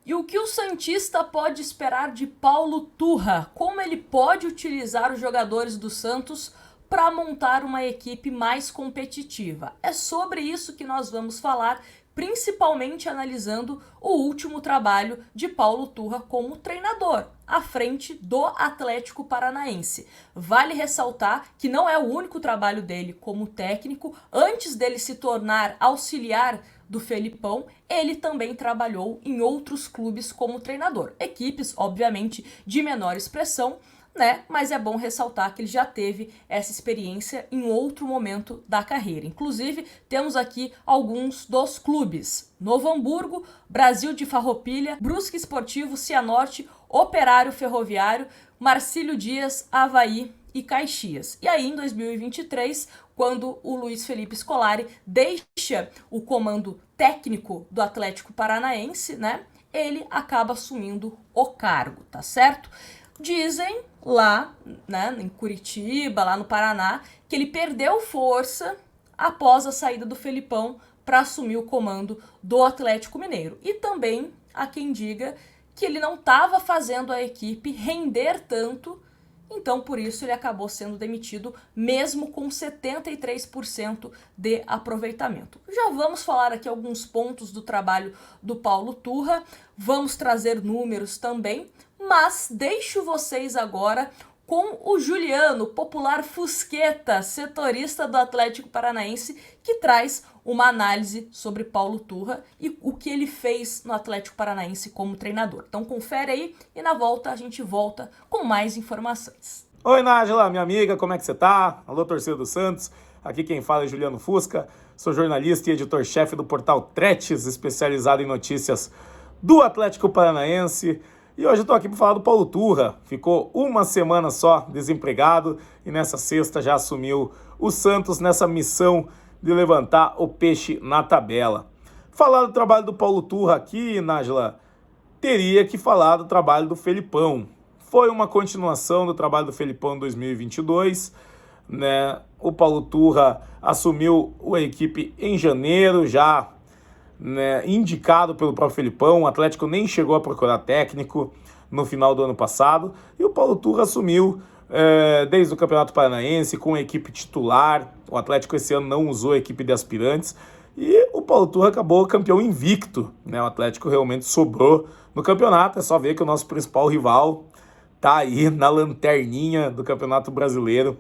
E o que o santista pode esperar de Paulo Turra? Como ele pode utilizar os jogadores do Santos para montar uma equipe mais competitiva? É sobre isso que nós vamos falar, principalmente analisando o último trabalho de Paulo Turra como treinador, à frente do Atlético Paranaense. Vale ressaltar que não é o único trabalho dele como técnico. Antes dele se tornar auxiliar do Felipão, ele também trabalhou em outros clubes como treinador. Equipes, obviamente, de menor expressão, né? Mas é bom ressaltar que ele já teve essa experiência em outro momento da carreira. Inclusive, temos aqui alguns dos clubes: Novo Hamburgo, Brasil de Farroupilha, Brusque Esportivo, Cianorte, Operário Ferroviário, Marcílio Dias, Avaí e Caxias. E aí, em 2023, quando o Luiz Felipe Scolari deixa o comando técnico do Atlético Paranaense, né? Ele acaba assumindo o cargo, tá certo? Dizem lá, né, em Curitiba, lá no Paraná, que ele perdeu força após a saída do Felipão para assumir o comando do Atlético Mineiro. E também há quem diga que ele não estava fazendo a equipe render tanto, então por isso ele acabou sendo demitido, mesmo com 73% de aproveitamento. Já vamos falar aqui alguns pontos do trabalho do Paulo Turra, vamos trazer números também, mas deixo vocês agora com o Juliano, popular Fusqueta, setorista do Atlético Paranaense, que traz uma análise sobre Paulo Turra e o que ele fez no Atlético Paranaense como treinador. Então confere aí e na volta a gente volta com mais informações. Oi, Nájila, minha amiga, como é que você tá? Alô, torcida do Santos. Aqui quem fala é Juliano Fusca, sou jornalista e editor-chefe do portal Tretes, especializado em notícias do Atlético Paranaense. E hoje eu tô aqui para falar do Paulo Turra. Ficou uma semana só desempregado e nessa sexta já assumiu o Santos nessa missão de levantar o peixe na tabela. Falar do trabalho do Paulo Turra aqui, Nájila, teria que falar do trabalho do Felipão. Foi uma continuação do trabalho do Felipão em 2022, né? O Paulo Turra assumiu a equipe em janeiro, já, né, indicado pelo próprio Felipão. O Atlético nem chegou a procurar técnico no final do ano passado. E o Paulo Turra assumiu desde o Campeonato Paranaense com a equipe titular. O Atlético esse ano não usou a equipe de aspirantes. E o Paulo Turra acabou campeão invicto, né? O Atlético realmente sobrou no campeonato. É só ver que o nosso principal rival tá aí na lanterninha do Campeonato Brasileiro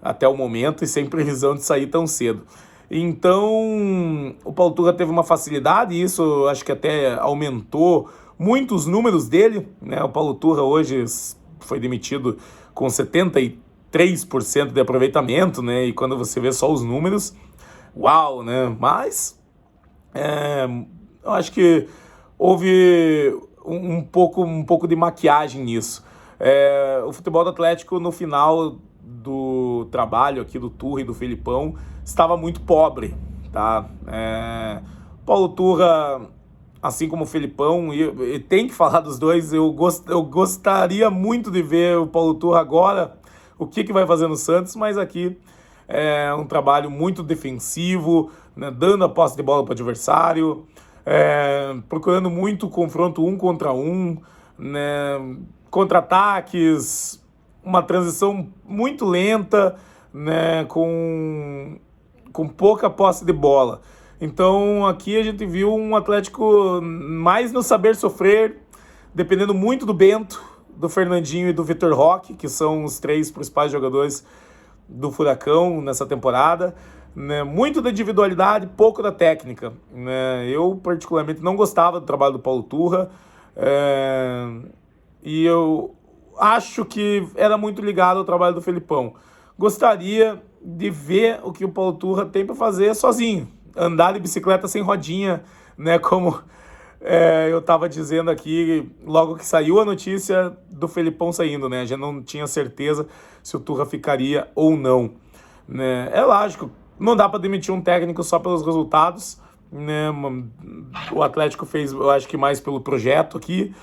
até o momento e sem previsão de sair tão cedo. Então, o Paulo Turra teve uma facilidade e isso acho que até aumentou muito os números dele, né? O Paulo Turra hoje foi demitido com 73% de aproveitamento, né? E quando você vê só os números, uau, né? Mas eu acho que houve um pouco de maquiagem nisso. O futebol do Atlético, no final do trabalho aqui do Turra e do Felipão, estava muito pobre, tá? Paulo Turra, assim como o Felipão, e tem que falar dos dois, eu gostaria muito de ver o Paulo Turra agora, o que vai fazer no Santos, mas aqui é um trabalho muito defensivo, né, dando a posse de bola para o adversário, procurando muito confronto um contra um, né, contra-ataques, uma transição muito lenta, né, com pouca posse de bola. Então aqui a gente viu um Atlético mais no saber sofrer, dependendo muito do Bento, do Fernandinho e do Vitor Roque, que são os três principais jogadores do Furacão nessa temporada, né? Muito da individualidade, pouco da técnica, né? Eu particularmente não gostava do trabalho do Paulo Turra, e eu acho que era muito ligado ao trabalho do Felipão. Gostaria de ver o que o Paulo Turra tem para fazer sozinho, andar de bicicleta sem rodinha, né? Como eu estava dizendo aqui, logo que saiu a notícia do Felipão saindo, né? A gente não tinha certeza se o Turra ficaria ou não, né? É lógico, não dá para demitir um técnico só pelos resultados, né? O Atlético fez, eu acho que mais pelo projeto aqui.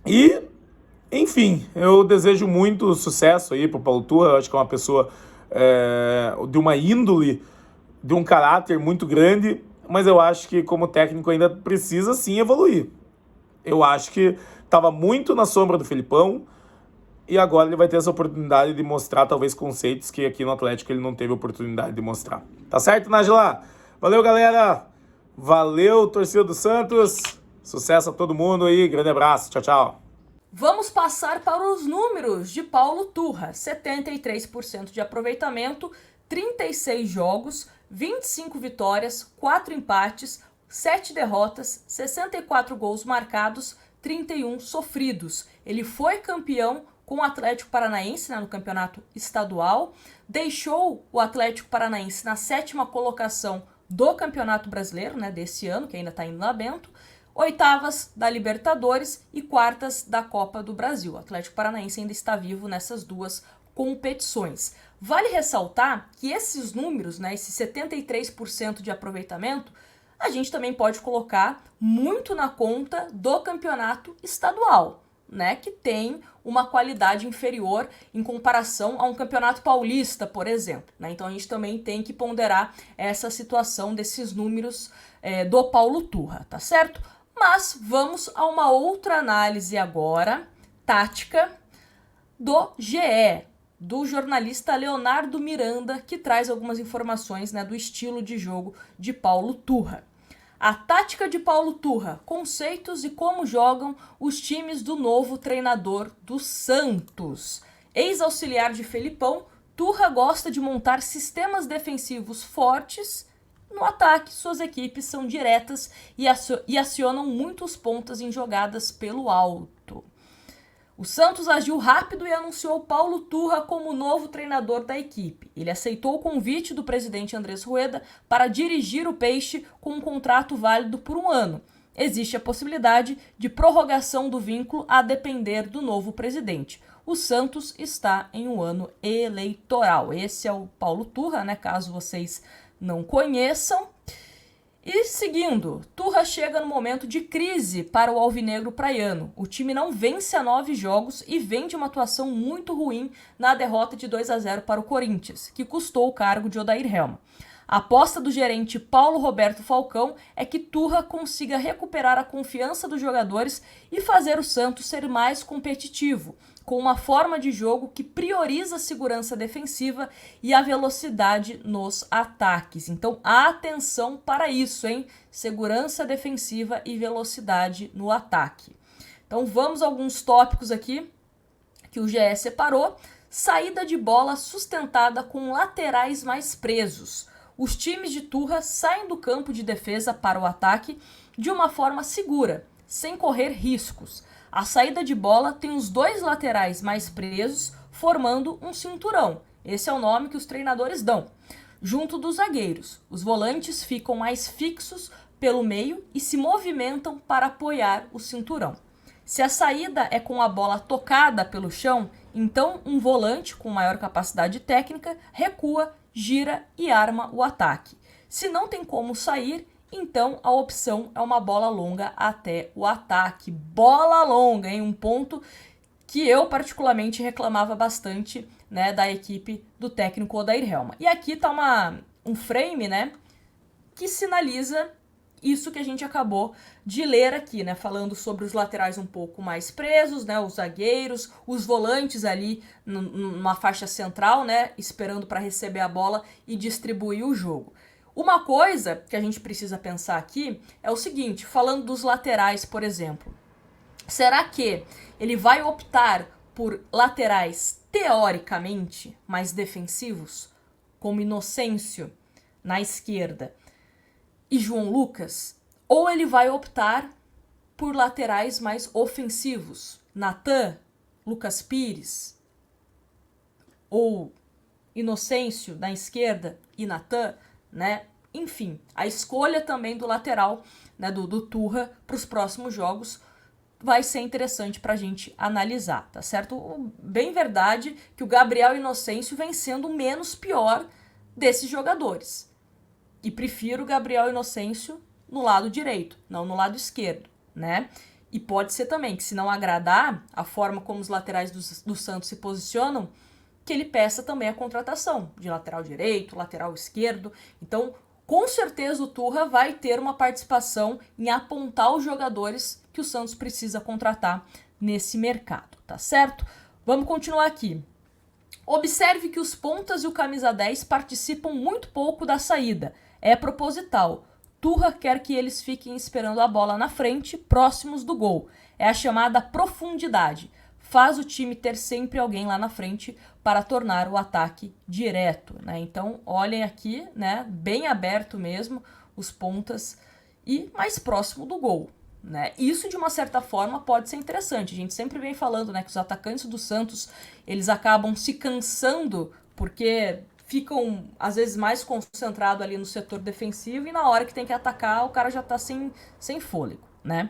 E, enfim, eu desejo muito sucesso aí pro Paulo Turra. Eu acho que é uma pessoa de uma índole, de um caráter muito grande, mas eu acho que como técnico ainda precisa sim evoluir. eu acho que estava muito na sombra do Felipão e agora ele vai ter essa oportunidade de mostrar talvez conceitos que aqui no Atlético ele não teve oportunidade de mostrar. Tá certo, Nájila? Valeu, galera! Valeu, torcida do Santos! Sucesso a todo mundo aí, grande abraço, tchau, tchau! Vamos passar para os números de Paulo Turra. 73% de aproveitamento, 36 jogos, 25 vitórias, 4 empates, 7 derrotas, 64 gols marcados, 31 sofridos. Ele foi campeão com o Atlético Paranaense, né, no campeonato estadual, deixou o Atlético Paranaense na 7ª colocação do Campeonato Brasileiro, né, desse ano, que ainda está indo na Bento, 8ª da Libertadores e 4ª da Copa do Brasil. O Atlético Paranaense ainda está vivo nessas duas competições. Vale ressaltar que esses números, né, esse 73% de aproveitamento, a gente também pode colocar muito na conta do campeonato estadual, né, que tem uma qualidade inferior em comparação a um campeonato paulista, por exemplo, né? Então a gente também tem que ponderar essa situação desses números do Paulo Turra, tá certo? Mas vamos a uma outra análise agora, tática, do GE, do jornalista Leonardo Miranda, que traz algumas informações, né, do estilo de jogo de Paulo Turra. A tática de Paulo Turra, conceitos e como jogam os times do novo treinador do Santos. Ex-auxiliar de Felipão, Turra gosta de montar sistemas defensivos fortes. No ataque, suas equipes são diretas e acionam muitos pontas em jogadas pelo alto. O Santos agiu rápido e anunciou Paulo Turra como novo treinador da equipe. Ele aceitou o convite do presidente Andrés Rueda para dirigir o Peixe com um contrato válido por 1 ano. Existe a possibilidade de prorrogação do vínculo a depender do novo presidente. O Santos está em um ano eleitoral. Esse é o Paulo Turra, né? Caso vocês não conheçam. E seguindo, Turra chega no momento de crise para o alvinegro praiano. O time não vence há 9 jogos e vem de uma atuação muito ruim na derrota de 2-0 para o Corinthians, que custou o cargo de Odair Helma. A aposta do gerente Paulo Roberto Falcão é que Turra consiga recuperar a confiança dos jogadores e fazer o Santos ser mais competitivo, com uma forma de jogo que prioriza a segurança defensiva e a velocidade nos ataques. Então, atenção para isso, hein? Segurança defensiva e velocidade no ataque. Então, vamos a alguns tópicos aqui que o GE separou. Saída de bola sustentada com laterais mais presos. Os times de Turra saem do campo de defesa para o ataque de uma forma segura, sem correr riscos. A saída de bola tem os 2 laterais mais presos, formando um cinturão. Esse é o nome que os treinadores dão. Junto dos zagueiros, os volantes ficam mais fixos pelo meio e se movimentam para apoiar o cinturão. Se a saída é com a bola tocada pelo chão, então um volante com maior capacidade técnica recua, gira e arma o ataque. Se não tem como sair, então a opção é uma bola longa até o ataque. Bola longa, hein? Um ponto que eu particularmente reclamava bastante, né, da equipe do técnico Odair Helma. E aqui tá um frame, né, que sinaliza isso que a gente acabou de ler aqui, né, falando sobre os laterais um pouco mais presos, né, os zagueiros, os volantes ali numa faixa central, né, esperando para receber a bola e distribuir o jogo. Uma coisa que a gente precisa pensar aqui é o seguinte, falando dos laterais, por exemplo. Será que ele vai optar por laterais teoricamente mais defensivos, como Inocêncio na esquerda e João Lucas? Ou ele vai optar por laterais mais ofensivos, Natan, Lucas Pires, ou Inocêncio na esquerda e Natan, né? Enfim, a escolha também do lateral, né, do Turra para os próximos jogos vai ser interessante para a gente analisar, tá certo? Bem verdade que o Gabriel Inocêncio vem sendo o menos pior desses jogadores. E prefiro o Gabriel Inocêncio no lado direito, não no lado esquerdo, né? E pode ser também que, se não agradar a forma como os laterais do Santos se posicionam, que ele peça também a contratação de lateral direito, lateral esquerdo. Então, com certeza o Turra vai ter uma participação em apontar os jogadores que o Santos precisa contratar nesse mercado, tá certo? Vamos continuar aqui. Observe que os pontas e o camisa 10 participam muito pouco da saída. É proposital. Turra quer que eles fiquem esperando a bola na frente, próximos do gol. É a chamada profundidade. Faz o time ter sempre alguém lá na frente para tornar o ataque direto, né? Então, olhem aqui, né? Bem aberto mesmo, os pontas e mais próximo do gol, né? Isso, de uma certa forma, pode ser interessante. A gente sempre vem falando, né, que os atacantes do Santos, eles acabam se cansando porque ficam, às vezes, mais concentrados ali no setor defensivo e na hora que tem que atacar, o cara já tá sem fôlego, né?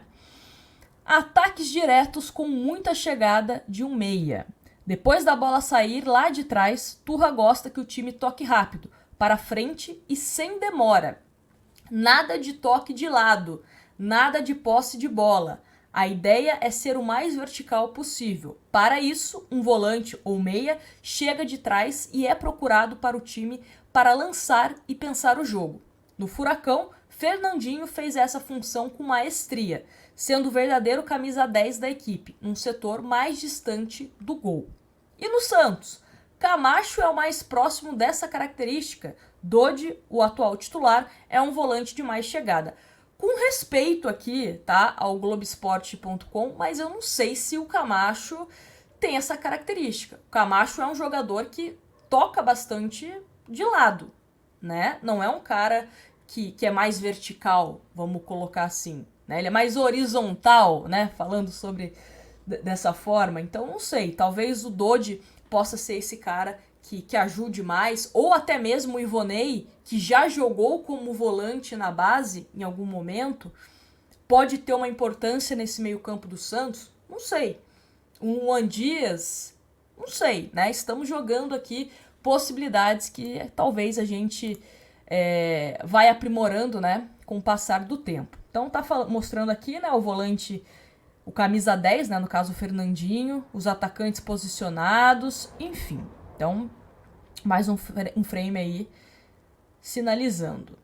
Ataques diretos com muita chegada de um meia. Depois da bola sair lá de trás, Turra gosta que o time toque rápido, para frente e sem demora. Nada de toque de lado, nada de posse de bola. A ideia é ser o mais vertical possível. Para isso, um volante ou meia chega de trás e é procurado para o time para lançar e pensar o jogo. No Furacão, Fernandinho fez essa função com maestria, sendo o verdadeiro camisa 10 da equipe, num setor mais distante do gol. E no Santos, Camacho é o mais próximo dessa característica. Dodi, o atual titular, é um volante de mais chegada. Com respeito aqui, tá, ao Globoesporte.com, mas eu não sei se o Camacho tem essa característica. O Camacho é um jogador que toca bastante de lado, né? Não é um cara que é mais vertical, vamos colocar assim, né? Ele é mais horizontal, né? Falando sobre dessa forma. Então, não sei, talvez o Dodi possa ser esse cara que ajude mais, ou até mesmo o Ivonei, que já jogou como volante na base em algum momento, pode ter uma importância nesse meio-campo do Santos? Não sei. Um Luan Dias? Não sei, né? Estamos jogando aqui possibilidades que talvez a gente vai aprimorando, né, com o passar do tempo. Então tá mostrando aqui, né, o volante, o camisa 10, né, no caso o Fernandinho, os atacantes posicionados, enfim. Então, mais um frame aí sinalizando.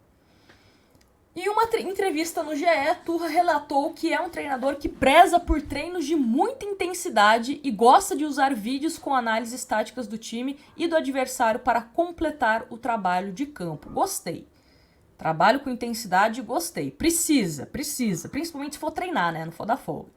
Em uma entrevista no GE, Turra relatou que é um treinador que preza por treinos de muita intensidade e gosta de usar vídeos com análises táticas do time e do adversário para completar o trabalho de campo. Gostei. Trabalho com intensidade, gostei. Precisa, principalmente se for treinar, né? Não for dar folga.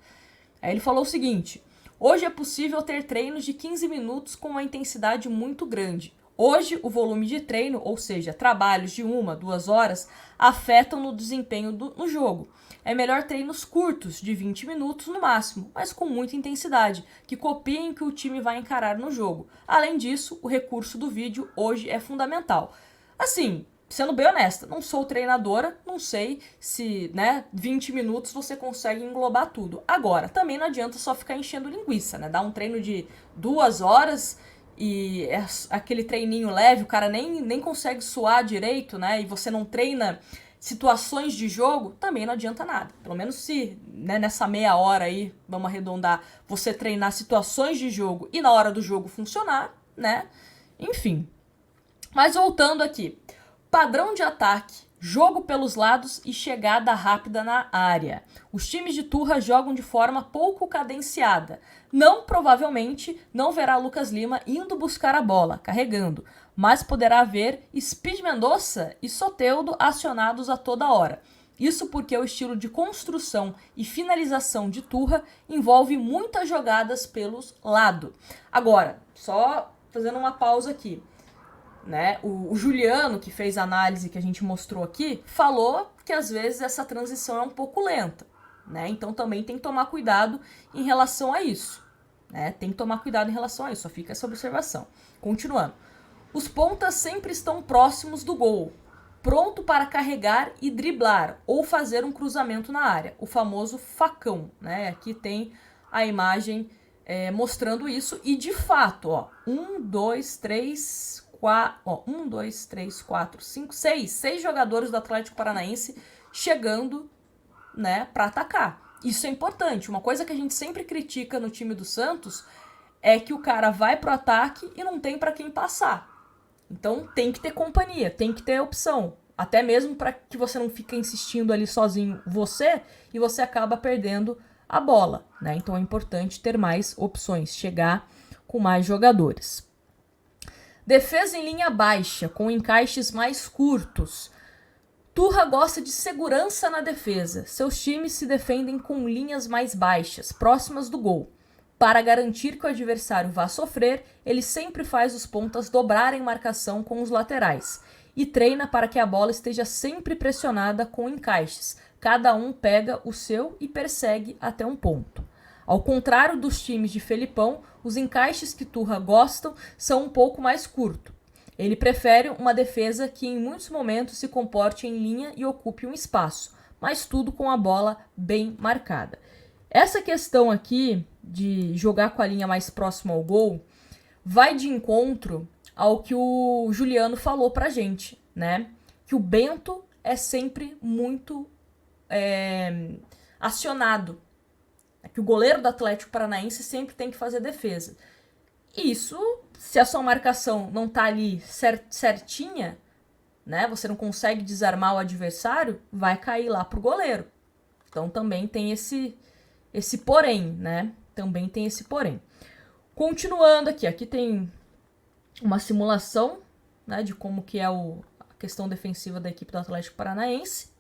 Aí ele falou o seguinte: hoje é possível ter treinos de 15 minutos com uma intensidade muito grande. Hoje, o volume de treino, ou seja, trabalhos de 1-2 horas, afetam no desempenho no jogo. É melhor treinos curtos, de 20 minutos no máximo, mas com muita intensidade, que copiem o que o time vai encarar no jogo. Além disso, o recurso do vídeo hoje é fundamental. Assim, sendo bem honesta, não sou treinadora, não sei se, 20 minutos você consegue englobar tudo. Agora, também não adianta só ficar enchendo linguiça, né? Dar um treino de 2 horas e aquele treininho leve, o cara nem consegue suar direito, né? E você não treina situações de jogo, também não adianta nada. Pelo menos se, nessa meia hora aí, vamos arredondar, você treinar situações de jogo e na hora do jogo funcionar, né? Enfim. Mas voltando aqui. Padrão de ataque, jogo pelos lados e chegada rápida na área. Os times de Turra jogam de forma pouco cadenciada. Provavelmente não verá Lucas Lima indo buscar a bola, carregando, mas poderá ver Speed Mendonça e Soteldo acionados a toda hora. Isso porque o estilo de construção e finalização de Turra envolve muitas jogadas pelos lados. Agora, só fazendo uma pausa aqui. Né? O Juliano, que fez a análise que a gente mostrou aqui, falou que às vezes essa transição é um pouco lenta, né? Então também tem que tomar cuidado em relação a isso, né? Tem que tomar cuidado em relação a isso, só fica essa observação. Continuando. Os pontas sempre estão próximos do gol, pronto para carregar e driblar ou fazer um cruzamento na área, o famoso facão, né? Aqui tem a imagem mostrando isso e de fato, ó, 6 jogadores do Atlético Paranaense chegando, né, para atacar. Isso é importante. Uma coisa que a gente sempre critica no time do Santos é que o cara vai pro ataque e não tem para quem passar. Então tem que ter companhia, tem que ter opção. Até mesmo para que você não fique insistindo ali sozinho e você acaba perdendo a bola, né? Então é importante ter mais opções, chegar com mais jogadores. Defesa em linha baixa, com encaixes mais curtos. Turra gosta de segurança na defesa. Seus times se defendem com linhas mais baixas, próximas do gol. Para garantir que o adversário vá sofrer, ele sempre faz os pontas dobrarem marcação com os laterais e treina para que a bola esteja sempre pressionada com encaixes. Cada um pega o seu e persegue até um ponto. Ao contrário dos times de Felipão, os encaixes que Turra gosta são um pouco mais curtos. Ele prefere uma defesa que em muitos momentos se comporte em linha e ocupe um espaço, mas tudo com a bola bem marcada. Essa questão aqui de jogar com a linha mais próxima ao gol vai de encontro ao que o Juliano falou pra gente, né? Que o Bento é sempre muito acionado. Que o goleiro do Atlético Paranaense sempre tem que fazer defesa. Isso, se a sua marcação não tá ali certinha, né? Você não consegue desarmar o adversário, vai cair lá pro goleiro. Então também tem esse porém, né? Também tem esse porém. Continuando aqui tem uma simulação, né, de como que é a questão defensiva da equipe do Atlético Paranaense.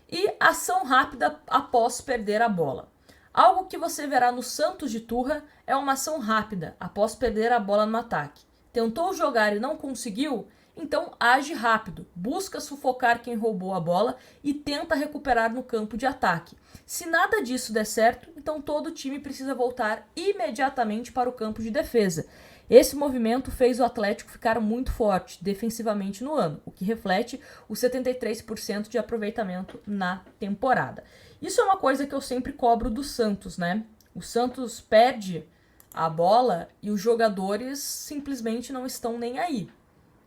E ação rápida após perder a bola. Algo que você verá no Santos de Turra é uma ação rápida após perder a bola no ataque. Tentou jogar e não conseguiu? Então age rápido, busca sufocar quem roubou a bola e tenta recuperar no campo de ataque. Se nada disso der certo, então todo o time precisa voltar imediatamente para o campo de defesa. Esse movimento fez o Atlético ficar muito forte defensivamente no ano, o que reflete os 73% de aproveitamento na temporada. Isso é uma coisa que eu sempre cobro do Santos, né? O Santos perde a bola e os jogadores simplesmente não estão nem aí.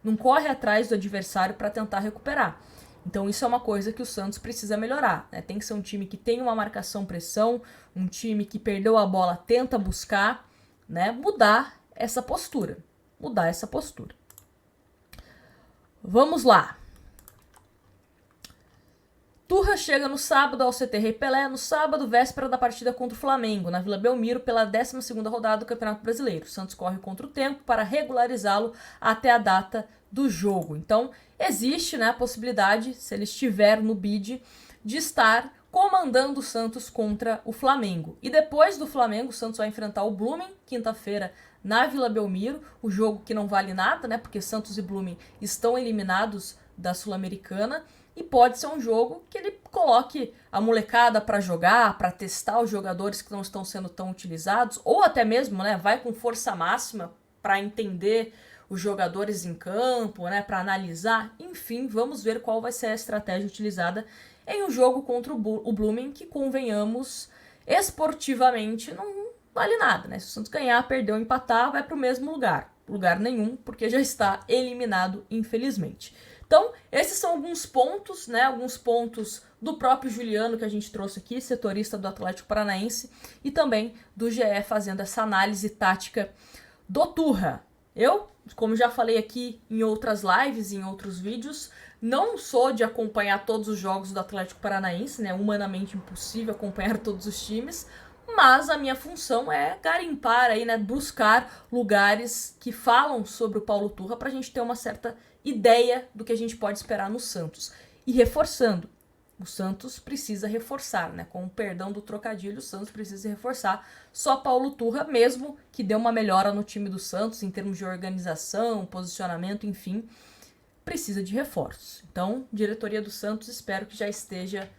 Não corre atrás do adversário para tentar recuperar. Então isso é uma coisa que o Santos precisa melhorar, né? Tem que ser um time que tem uma marcação-pressão, um time que perdeu a bola, tenta buscar, né? Mudar essa postura. Vamos lá. Turra chega no sábado ao CT Rei Pelé, no sábado, véspera da partida contra o Flamengo, na Vila Belmiro, pela 12ª rodada do Campeonato Brasileiro. O Santos corre contra o tempo para regularizá-lo até a data do jogo. Então, existe, né, a possibilidade, se ele estiver no bid, de estar comandando o Santos contra o Flamengo. E depois do Flamengo, o Santos vai enfrentar o Blooming, quinta-feira, na Vila Belmiro, o jogo que não vale nada, né, porque Santos e Blooming estão eliminados da Sul-Americana. E pode ser um jogo que ele coloque a molecada para jogar, para testar os jogadores que não estão sendo tão utilizados, ou até mesmo, né, vai com força máxima para entender os jogadores em campo, né, para analisar. Enfim, vamos ver qual vai ser a estratégia utilizada em um jogo contra o Blooming, que, convenhamos, esportivamente não vale nada, né? Se o Santos ganhar, perder ou empatar, vai para o mesmo lugar. Lugar nenhum, porque já está eliminado, infelizmente. Então, esses são alguns pontos, né? Alguns pontos do próprio Juliano que a gente trouxe aqui, setorista do Atlético Paranaense, e também do GE fazendo essa análise tática do Turra. Eu, como já falei aqui em outras lives, em outros vídeos, não sou de acompanhar todos os jogos do Atlético Paranaense, né? Humanamente impossível acompanhar todos os times, mas a minha função é garimpar aí, né? Buscar lugares que falam sobre o Paulo Turra para a gente ter uma certa ideia do que a gente pode esperar no Santos. E reforçando, o Santos precisa reforçar, né? Com o perdão do trocadilho, o Santos precisa reforçar. Só Paulo Turra, mesmo que deu uma melhora no time do Santos em termos de organização, posicionamento, enfim, precisa de reforços. Então, diretoria do Santos, espero que já esteja,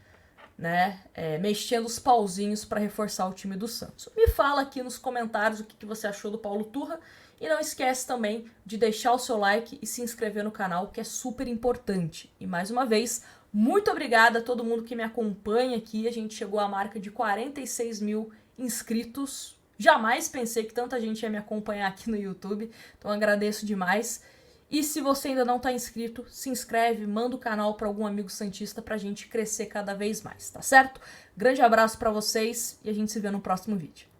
né, mexendo os pauzinhos para reforçar o time do Santos. Me fala aqui nos comentários o que você achou do Paulo Turra. E não esquece também de deixar o seu like e se inscrever no canal, que é super importante. E mais uma vez, muito obrigada a todo mundo que me acompanha aqui. A gente chegou à marca de 46 mil inscritos. Jamais pensei que tanta gente ia me acompanhar aqui no YouTube. Então agradeço demais. E se você ainda não está inscrito, se inscreve, manda o canal para algum amigo santista para a gente crescer cada vez mais, tá certo? Grande abraço para vocês e a gente se vê no próximo vídeo.